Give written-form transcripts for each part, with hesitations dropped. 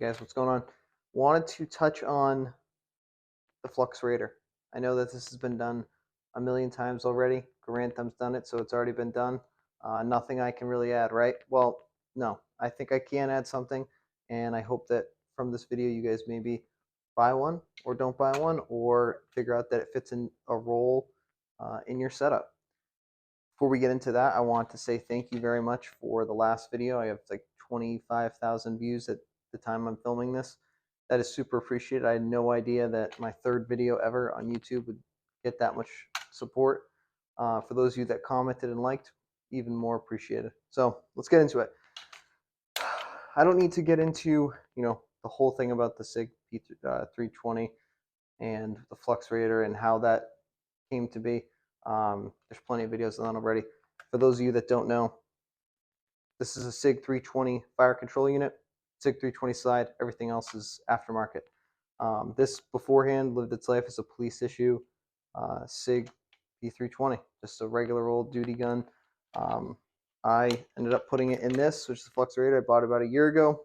Guys, what's going on? Wanted to touch on the Flux Raider. I know that this has been done a million times already. Garantham's done it, so it's already been done. Nothing I can really add, right? Well, no, I think I can add something, and I hope that from this video you guys maybe buy one or don't buy one or figure out that it fits in a role in your setup. Before we get into that, I want to say thank you very much for the last video. I have like 25,000 views at the time I'm filming this. That is super appreciated. I had no idea that my third video ever on YouTube would get that much support. For those of you that commented and liked, even more appreciated. So let's get into it. I don't need to get into the whole thing about the SIG P320 and the Flux Raider and how that came to be. There's plenty of videos on already. For those of you that don't know, this is a SIG 320 fire control unit, SIG 320 slide. Everything else is aftermarket. This beforehand lived its life as a police issue SIG P320, just a regular old duty gun. I ended up putting it in this, which is the Flux Raider. I bought it about a year ago.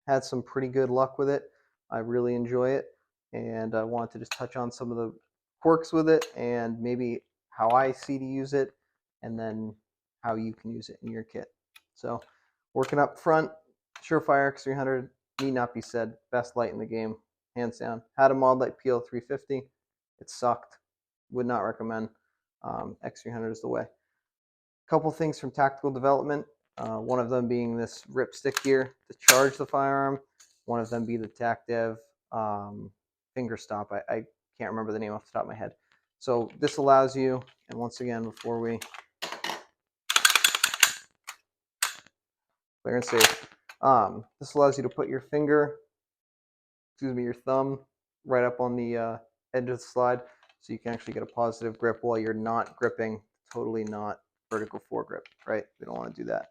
Had some pretty good luck with it. I really enjoy it, and I wanted to just touch on some of the quirks with it and maybe how I see to use it, and then how you can use it in your kit. So working up front, Surefire X300, need not be said, best light in the game, hands down. Had a mod light PL350, it sucked, would not recommend. X300 is the way. A couple things from tactical development, one of them being this rip stick here to charge the firearm, one of them be the TacDev finger stop. I can't remember the name off the top of my head. So this allows you, and once again, before we clear and safe, this allows you to put your finger, your thumb right up on the edge of the slide, so you can actually get a positive grip while you're not gripping, totally not vertical foregrip, right? We don't want to do that.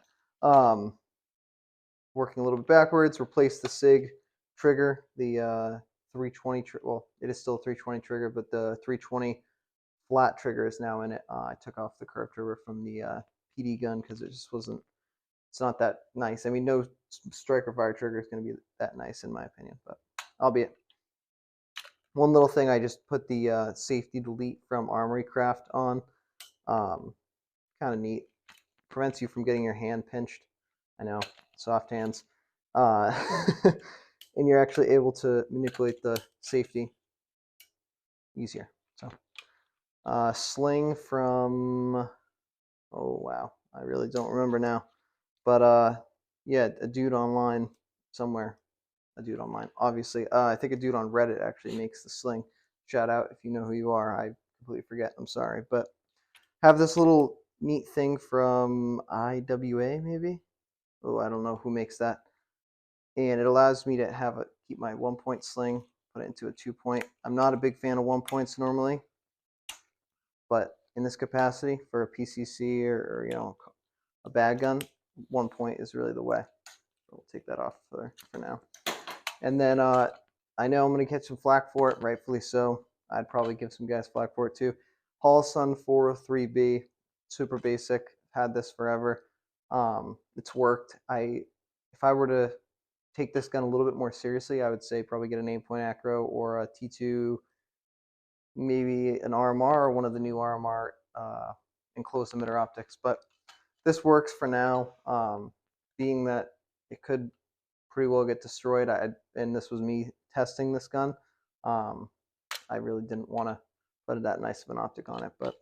Working a little bit backwards, replace the SIG trigger, the 320, well, it is still a 320 trigger, but the 320 flat trigger is now in it. I took off the curved trigger from the PD gun because it just wasn't, it's not that nice. I mean, no striker fire trigger is going to be that nice in my opinion, but albeit. One little thing, I just put the safety delete from Armory Craft on. Kind of neat. Prevents you from getting your hand pinched. I know, soft hands. And you're actually able to manipulate the safety easier. So, sling from, oh wow, I really don't remember now. But yeah, a dude online somewhere. A dude online, obviously. I think a dude on Reddit actually makes the sling. Shout out if you know who you are. I completely forget. I'm sorry. But have this little neat thing from IWA, maybe? Oh, I don't know who makes that. And it allows me to keep my 1-point sling, put it into a 2-point. I'm not a big fan of 1-points normally, but in this capacity for a PCC or a bag gun, 1-point is really the way. So we'll take that off for now. And then I know I'm going to get some flack for it, rightfully so. I'd probably give some guys flack for it too. Holosun 403B, super basic. Had this forever. It's worked. If I were to take this gun a little bit more seriously, I would say probably get an 8-point acro or a T2, maybe an RMR or one of the new RMR enclosed emitter optics. But this works for now, being that it could pretty well get destroyed. And this was me testing this gun. I really didn't want to put that nice of an optic on it, but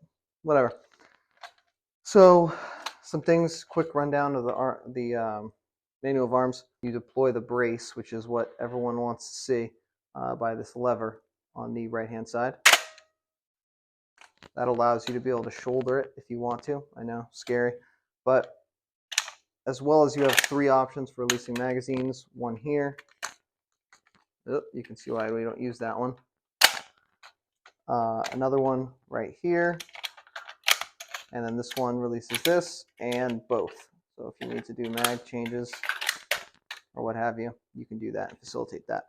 whatever. So some things, quick rundown of the manual of arms. You deploy the brace, which is what everyone wants to see, by this lever on the right hand side. That allows you to be able to shoulder it if you want to. I know, scary, but as well as you have 3 options for releasing magazines. One here. Oh, you can see why we don't use that one. Another one right here. And then this one releases this and both. So if you need to do mag changes or what have you, you can do that and facilitate that.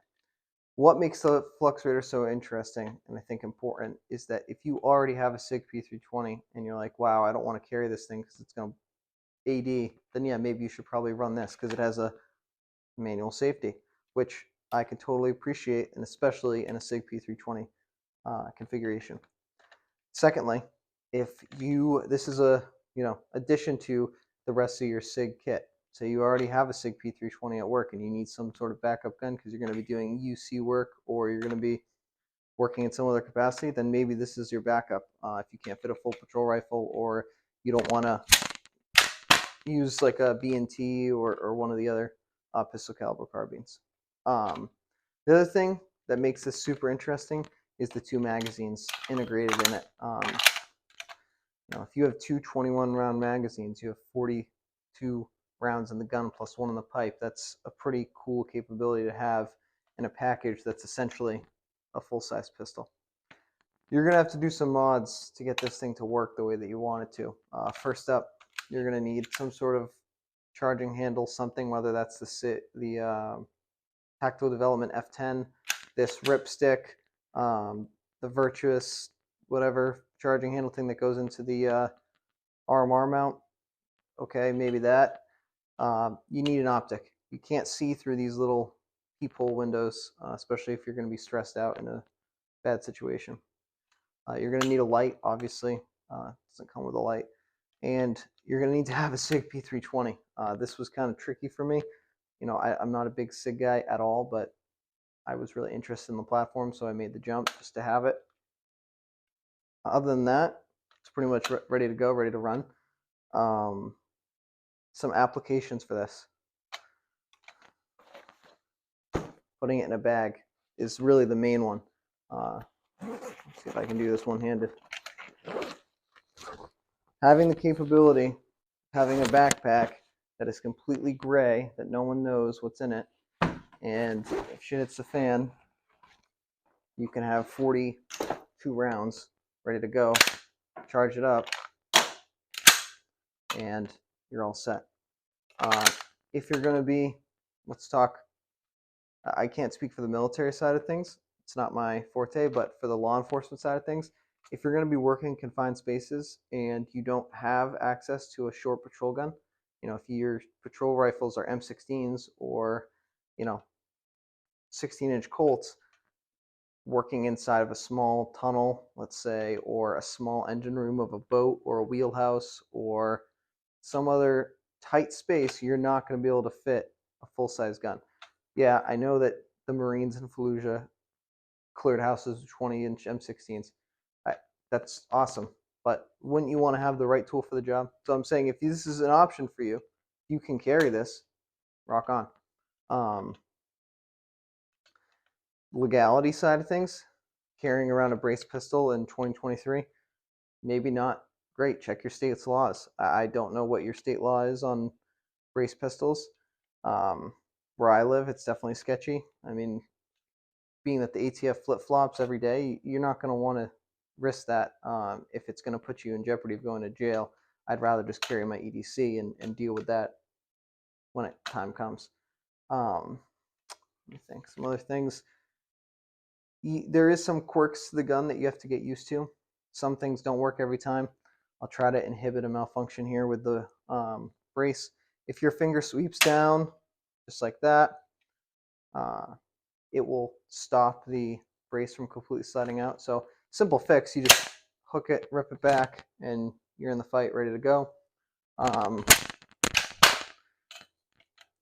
What makes the Flux Raider so interesting and I think important is that if you already have a SIG P320 and you're like, wow, I don't want to carry this thing because it's going to AD, then yeah, maybe you should probably run this because it has a manual safety, which I can totally appreciate, and especially in a SIG P320 configuration. Secondly, if this is a addition to the rest of your SIG kit. So you already have a SIG P320 at work and you need some sort of backup gun because you're going to be doing UC work or you're going to be working in some other capacity, then maybe this is your backup. If you can't fit a full patrol rifle or you don't want to use like a B&T or one of the other pistol caliber carbines. The other thing that makes this super interesting is the 2 magazines integrated in it. If you have 2 21-round magazines, you have 42 rounds in the gun plus 1 in the pipe. That's a pretty cool capability to have in a package that's essentially a full-size pistol. You're going to have to do some mods to get this thing to work the way that you want it to. First up, you're going to need some sort of charging handle, something, whether that's the Tactical Development F10, this ripstick, the Virtuous, whatever charging handle thing that goes into the RMR mount. Okay, maybe that. You need an optic. You can't see through these little peephole windows, especially if you're going to be stressed out in a bad situation. You're going to need a light, obviously. It doesn't come with a light. And you're going to need to have a SIG P320. This was kind of tricky for me. I'm not a big SIG guy at all, but I was really interested in the platform, so I made the jump just to have it. Other than that, it's pretty much ready to go, ready to run. Some applications for this. Putting it in a bag is really the main one. Let's see if I can do this one-handed. Having the capability, having a backpack that is completely gray, that no one knows what's in it, and if shit hits the fan, you can have 42 rounds ready to go, charge it up, and you're all set. If you're going to be, let's talk, I can't speak for the military side of things. It's not my forte, but for the law enforcement side of things, if you're going to be working in confined spaces and you don't have access to a short patrol gun, if your patrol rifles are M16s or, 16-inch Colts, working inside of a small tunnel, let's say, or a small engine room of a boat or a wheelhouse or some other tight space, you're not going to be able to fit a full-size gun. Yeah, I know that the Marines in Fallujah cleared houses with 20-inch M16s. That's awesome. But wouldn't you want to have the right tool for the job? So I'm saying if this is an option for you, you can carry this, rock on. Legality side of things, carrying around a brace pistol in 2023, maybe not great. Check your state's laws. I don't know what your state law is on brace pistols. Where I live, it's definitely sketchy. I mean, being that the ATF flip-flops every day, you're not going to want to risk that if it's going to put you in jeopardy of going to jail. I'd rather just carry my EDC and deal with that when time comes. Let me think. Some other things. There is some quirks to the gun that you have to get used to. Some things don't work every time. I'll try to inhibit a malfunction here with the brace. If your finger sweeps down, just like that, it will stop the brace from completely sliding out. So simple fix, you just hook it, rip it back, and you're in the fight, ready to go.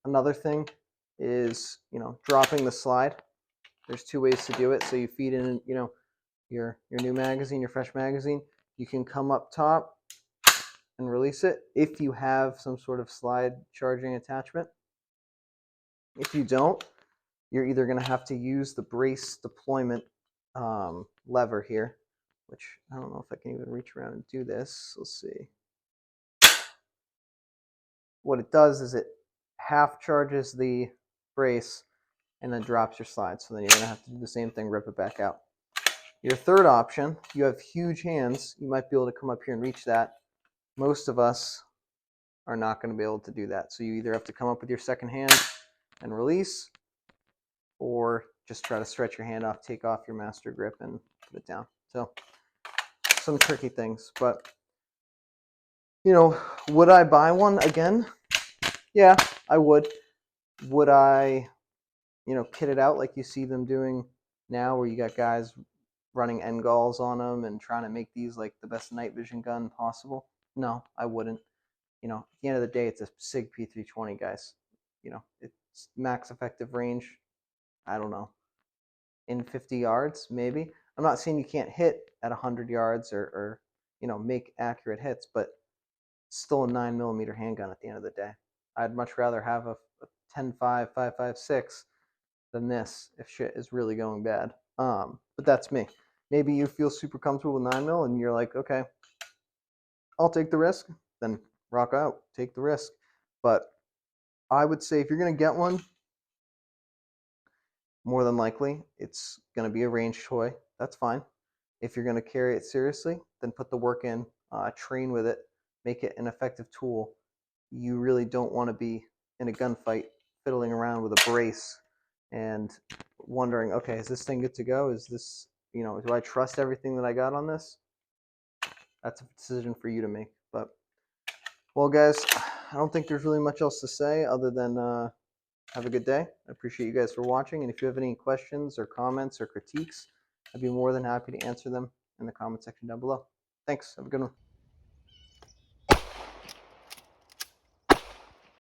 Another thing is, dropping the slide. There's 2 ways to do it. So you feed in, your new magazine, your fresh magazine. You can come up top and release it if you have some sort of slide charging attachment. If you don't, you're either going to have to use the brace deployment lever here, which I don't know if I can even reach around and do this. Let's see. What it does is it half charges the brace and then drops your slide. So then you're going to have to do the same thing, rip it back out. Your third option, you have huge hands. You might be able to come up here and reach that. Most of us are not going to be able to do that. So you either have to come up with your second hand and release, or just try to stretch your hand off, take off your master grip, and put it down. So some tricky things. But, would I buy one again? Yeah, I would. Would I, kit it out like you see them doing now, where you got guys running end galls on them and trying to make these like the best night vision gun possible? No, I wouldn't. At the end of the day, it's a SIG P320, guys. It's max effective range. I don't know, in 50 yards, maybe. I'm not saying you can't hit at 100 yards or make accurate hits, but it's still a 9mm handgun at the end of the day. I'd much rather have a 10.5, 5.56 than this if shit is really going bad. But that's me. Maybe you feel super comfortable with 9mm and you're like, okay, I'll take the risk. Then rock out, take the risk. But I would say if you're gonna get one, more than likely it's gonna be a range toy. That's fine. If you're gonna carry it seriously, then put the work in, train with it, make it an effective tool. You really don't want to be in a gunfight fiddling around with a brace and wondering, okay, is this thing good to go? Is this, do I trust everything that I got on this? That's a decision for you to make. But, well, guys, I don't think there's really much else to say other than have a good day. I appreciate you guys for watching. And if you have any questions or comments or critiques, I'd be more than happy to answer them in the comment section down below. Thanks. Have a good one.